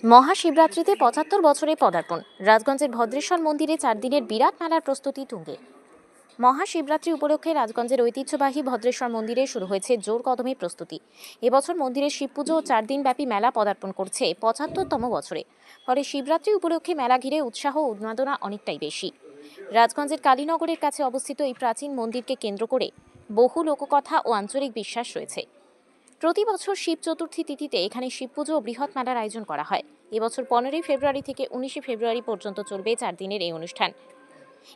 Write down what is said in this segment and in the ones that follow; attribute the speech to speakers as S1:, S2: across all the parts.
S1: মহাশিবরাত্রিতে ৭৫ বছরে পদার্পণ। রাজগঞ্জের ভদ্রেশ্বর মন্দিরে 4 দিনের বিরাট মেলার প্রস্তুতি তুঙ্গে। মহাশিবরাত্রি উপলক্ষে রাজগঞ্জের ঐতিহ্যবাহী ভদ্রেশ্বর মন্দিরে শুরু হয়েছে জোর কদমে প্রস্তুতি। এবছর মন্দিরের শিব পুজো ও 4 দিনব্যাপী মেলা পদার্পণ করছে ৭৫তম বছরে। ফলে শিবরাত্রি উপলক্ষে মেলা ঘিরে উৎসাহ ও উন্মাদনা অনেকটাই বেশি। রাজগঞ্জের কালীনগরের কাছে অবস্থিত এই প্রাচীন মন্দিরকে কেন্দ্র করে বহু লোককথা ও আঞ্চলিক বিশ্বাস রয়েছে। প্রতি বছর শিব চতুর্থী তিথিতে এখানে শিব পুজো ও বৃহৎ মেলার আয়োজন করা হয়। এবছর 15 ফেব্রুয়ারি থেকে 19 ফেব্রুয়ারি পর্যন্ত চলবে 4 দিনের এই অনুষ্ঠান।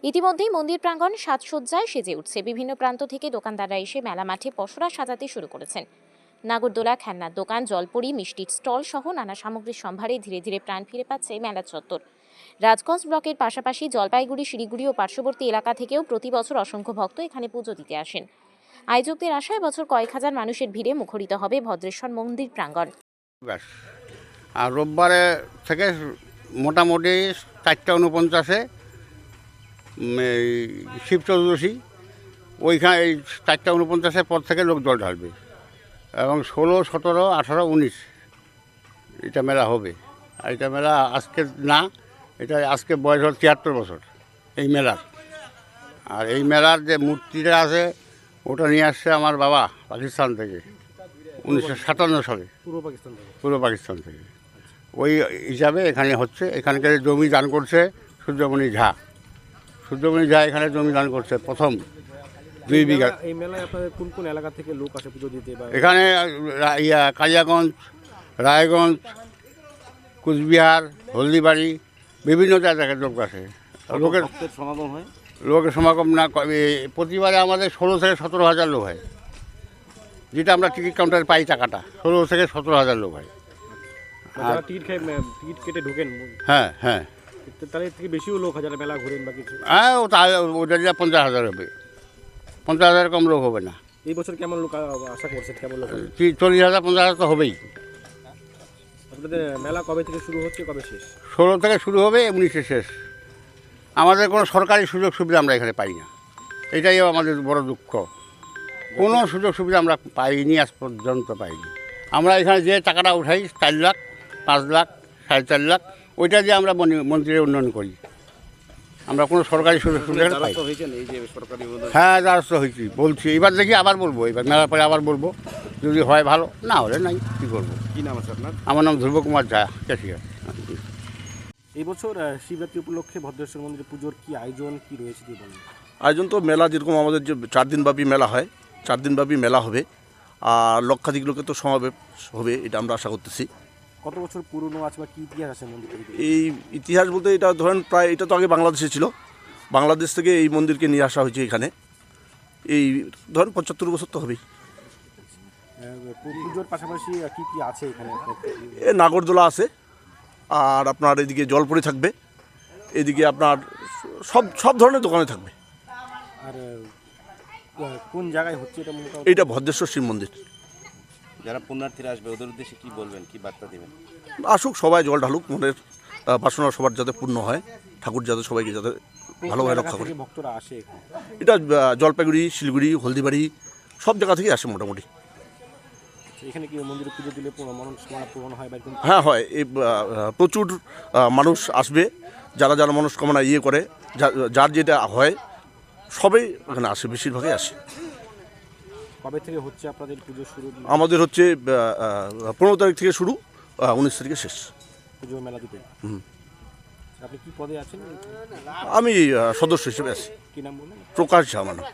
S1: ইতিমধ্যেই মন্দির প্রাঙ্গণ সাজসজ্জায় সেজে উঠছে। বিভিন্ন প্রান্ত থেকে দোকানদাররা এসে মেলা মাঠে পসরা সাজাতে শুরু করেছেন। নাগরদোলা, খেলনার দোকান, জলপুরি, মিষ্টির স্টল সহ নানা সামগ্রীর সম্ভারে ধীরে ধীরে প্রাণ ফিরে পাচ্ছে মেলা চত্বর। রাজগঞ্জ ব্লকের পাশাপাশি জলপাইগুড়ি, শিলিগুড়ি ও পার্শ্ববর্তী এলাকা থেকেও প্রতি বছর অসংখ্য ভক্ত এখানে পুজো দিতে আসেন। আয়োজকদের আশায় বছর কয়েক হাজার মানুষের ভিড়ে মুখরিত হবে ভদ্রেশ্বর মন্দির প্রাঙ্গণ।
S2: আর রোববারে থেকে মোটামুটি 4:49 শিব চতুর্দশী, ওইখানে এই 4:49 পর থেকে লোক জল ঢালবে এবং 16, 17, 18, 19 এটা মেলা হবে। আর এটা মেলা আজকে না, এটা আজকে বয়স হল 73 বছর এই মেলার। আর এই মেলার যে মূর্তিটা আছে ওটা নিয়ে আসছে আমার বাবা পাকিস্তান থেকে 1957 সালে, পূর্ব পাকিস্তান থেকে। ওই হিসাবে এখানে হচ্ছে। এখানকার জমি দান করছে সূর্যমণি ঝা। সূর্যমণি ঝা এখানে জমি দান করছে প্রথম 2 বিঘা।
S3: এই মেলায় আপনাদের কোন কোন এলাকা থেকে লোক আসে পুজো দিতে?
S2: এখানে কালিয়াগঞ্জ, রায়গঞ্জ, কুচবিহার, হলদিবাড়ি, বিভিন্ন জায়গা থেকে লোক আসে। লোকের
S3: সমাগম হয়?
S2: লোকের সমাগম না, প্রতিবারে আমাদের 16 থেকে 17 হাজার লোক হয়, যেটা আমরা টিকিট কাউন্টারে পাই টাকাটা। 16 থেকে 17 হাজার লোক হয়।
S3: আর টিকিট কেটে ঢোকেন?
S2: হ্যাঁ হ্যাঁ।
S3: তাহলে এর থেকে বেশিও লোক হয় যারা মেলা ঘোরেন বা কিছু?
S2: হ্যাঁ, ওটা 50,000 হবে। 50,000 কম লোক হবে না।
S3: এই বছর কেমন লোক আশা করছেন? কেমন লোক?
S2: 40,000, 50,000 তো হবেই।
S3: আপনাদের মেলা কবে থেকে শুরু হচ্ছে, কবে শেষ?
S2: 16 থেকে শুরু হবে, 19-এ শেষ। আমাদের কোনো সরকারি সুযোগ সুবিধা আমরা এখানে পাই না, এটাই আমাদের বড় দুঃখ। কোনো সুযোগ সুবিধা আমরা পাইনি, আজ পর্যন্ত পাইনি। আমরা এখানে যে টাকাটা উঠাই 4 লাখ, 5 লাখ, 4.5 লাখ, ওইটা দিয়ে আমরা মন্দিরের উন্নয়ন করি। আমরা কোনো সরকারি সুযোগ সুবিধা পাই। হ্যাঁ, দ্বারস্থ হয়েছি, বলছি। এবার দেখি, আবার বলবো, এবার মেলার পরে আবার বলবো। যদি হয় ভালো, না হলে নাই, কী করবো।
S3: কী নাম আছে আপনার?
S2: আমার নাম ধ্রুব কুমার ঝা, ক্যাশিয়ার।
S3: এই বছর শিবরাত্রি উপলক্ষে ভদ্রেশ্বর মন্দিরে পুজোর কি আয়োজন কি রয়েছে দিয়ে বলুন।
S4: আয়োজন তো মেলা, যেরকম আমাদের যে 4 দিনব্যাপী মেলা হয়, 4 দিনব্যাপী মেলা হবে। আর লক্ষাধিক লোকের তো সমাবেশ হবে, এটা আমরা আশা করতেছি।
S3: কত বছর পুরনো আছে বা কী ইতিহাস আছে মন্দিরের?
S4: এই ইতিহাস বলতে এটা ধরেন প্রায়, এটা তো আগে বাংলাদেশে ছিল, বাংলাদেশ থেকে এই মন্দিরকে নিয়ে আসা হয়েছে এখানে। এই ধরেন 75 বছর তো হবেই।
S3: পুজোর পাশাপাশি কী কী আছে এখানে?
S4: এ নাগরদোলা আছে, আর আপনার এদিকে জলপুরি থাকবে, এদিকে আপনার সব ধরনের দোকানে থাকবে।
S3: আর কোন জায়গায় হচ্ছে এটা?
S4: এইটা ভদ্রেশ্বর শিব মন্দির।
S5: যারা পুণ্যার্থীরা আসবে ওদের উদ্দেশ্যে কী বলবেন, কী বার্তা দেবেন?
S4: আসুক, সবাই জল ঢালুক, মনের বাসনা সবার যাতে পূর্ণ হয়, ঠাকুর যাতে সবাইকে যাতে ভালোভাবে রক্ষা করে।
S3: ভক্তরা আসে
S4: এটা জলপাইগুড়ি, শিলিগুড়ি, হলদিবাড়ি সব জায়গা থেকেই আসে মোটামুটি।
S3: এখানে কি মন্দিরে পুজো দিলে মনস্কামনা পূরণ হয়?
S4: হ্যাঁ হয়, এই প্রচুর মানুষ আসবে, যারা যারা মনস্কামনা করে, যার যেটা হয় সবাই ওখানে আসে, বেশিরভাগই আসে।
S3: কবে থেকে হচ্ছে আপনাদের পুজো শুরু?
S4: আমাদের হচ্ছে 15 তারিখ থেকে শুরু, 19 তারিখে শেষ
S3: পুজো মেলা দুটোই। আপনি কি পদে আছেন?
S4: আমি সদস্য হিসেবে আছি।
S3: কি নাম বললেন?
S4: প্রকাশ ঝা আমার নাম।